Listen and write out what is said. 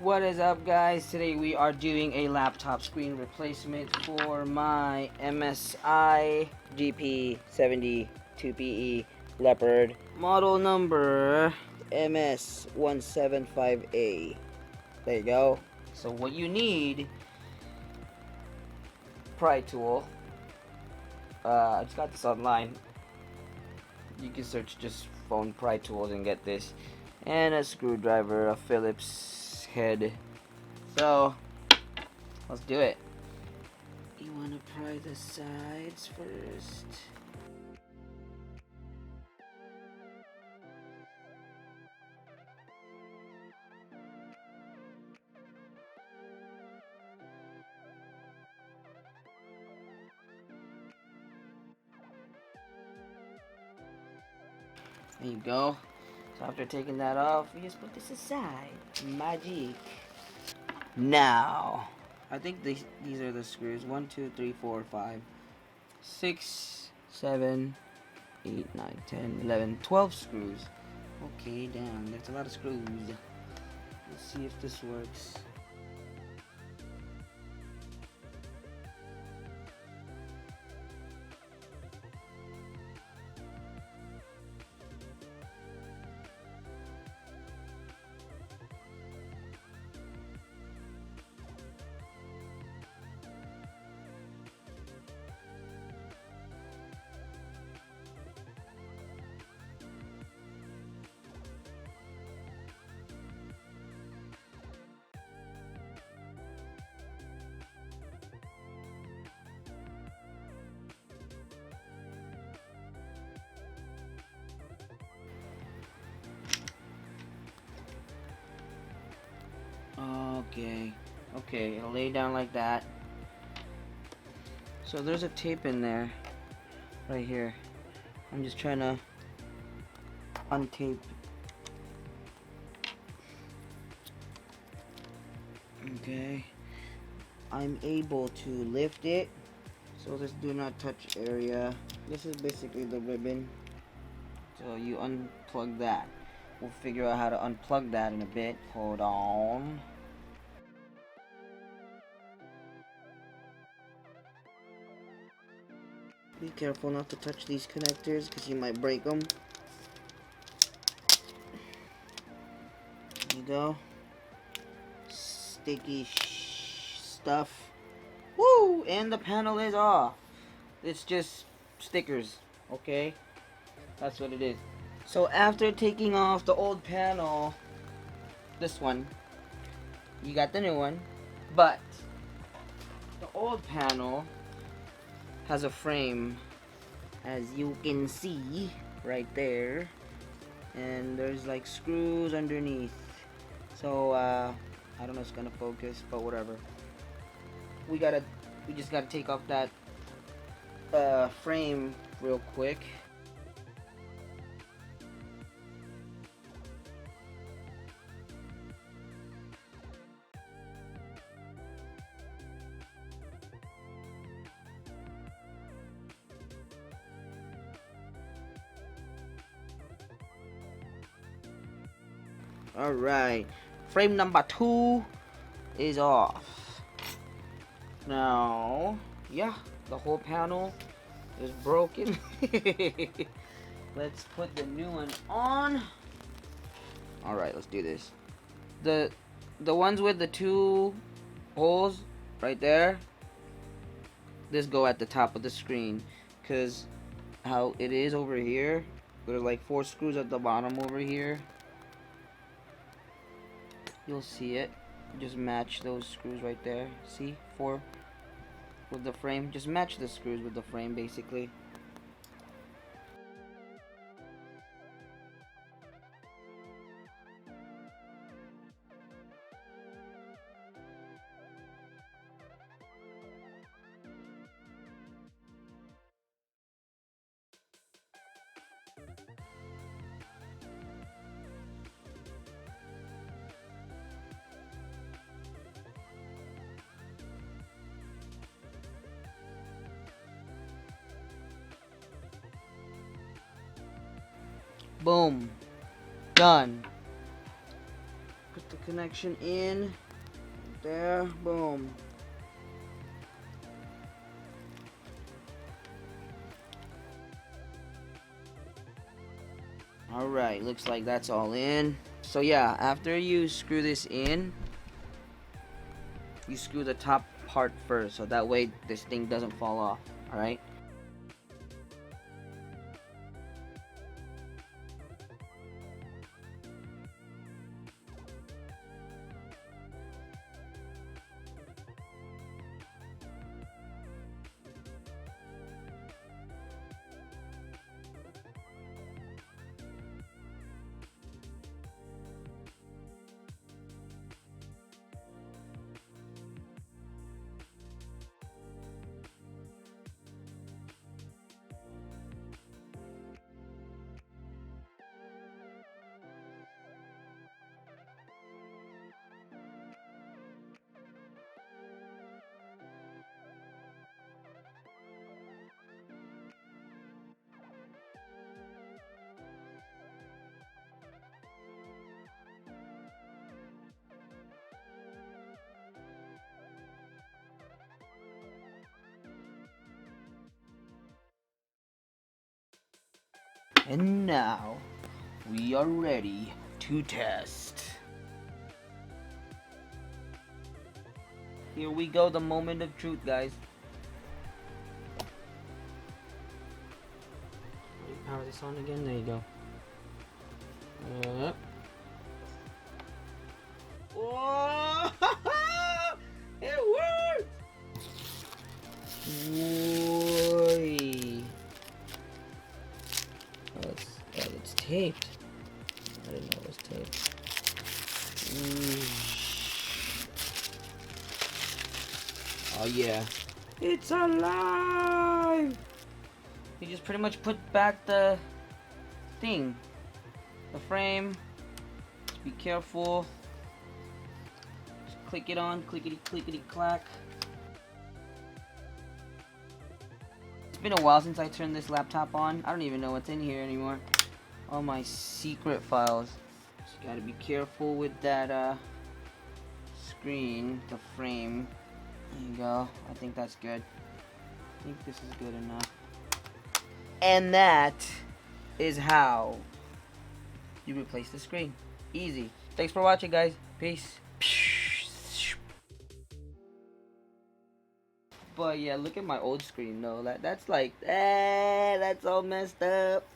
What is up, guys? Today we are doing a laptop screen replacement for my MSI GP70 2PE Leopard, model number MS-175A. There you go. So what you need, pry tool. I just got this online. You can search just phone pry tools and get this, and a screwdriver, a Phillips head. So let's do it. You want to pry the sides first. There you go. So after taking that off, we just put this aside. Magic. Now, I think these are the screws. 1, 2, 3, 4, 5, 6, 7, 8, 9, 10, 11, 12 screws. Okay, damn, that's a lot of screws. Let's see if this works. Okay, it'll lay down like that. So there's a tape in there, right here. I'm just trying to untape. Okay, I'm able to lift it. So this do not touch area. This is basically the ribbon. So you unplug that. We'll figure out how to unplug that in a bit. Hold on. Be careful not to touch these connectors because you might break them. There you go. Sticky stuff. Woo! And the panel is off. It's just stickers, okay? That's what it is. So after taking off the old panel, this one, you got the new one, but the old panel has a frame, as you can see right there, and there's like screws underneath. So I don't know if it's gonna focus, but whatever. We just gotta take off that frame real quick. Alright, frame number 2 is off. Now, yeah, the whole panel is broken. Let's put the new one on. Alright, let's do this. The ones with the 2 holes right there, this go at the top of the screen, because how it is over here, there's like 4 screws at the bottom over here. You'll see it. Just match those screws right there. See? 4 with the frame. Just match the screws with the frame, basically. Boom. Done. Put the connection in. There, boom. Alright, looks like that's all in. So yeah, after you screw this in, you screw the top part first, so that way this thing doesn't fall off. Alright? And now, we are ready to test. Here we go, the moment of truth, guys. Power this on again, there you go. Whoa! It worked! Boy. Oh, it's taped. I didn't know it was taped. Oh yeah. It's alive! You just pretty much put back the thing. The frame. Just be careful. Just click it on, clickety clickety clack. It's been a while since I turned this laptop on. I don't even know what's in here anymore. All my secret files. Just gotta be careful with that screen, the frame. There you go. I think that's good. I think this is good enough. And that is how you replace the screen. Easy. Thanks for watching, guys. Peace. But yeah, look at my old screen though. That's like, that's all messed up.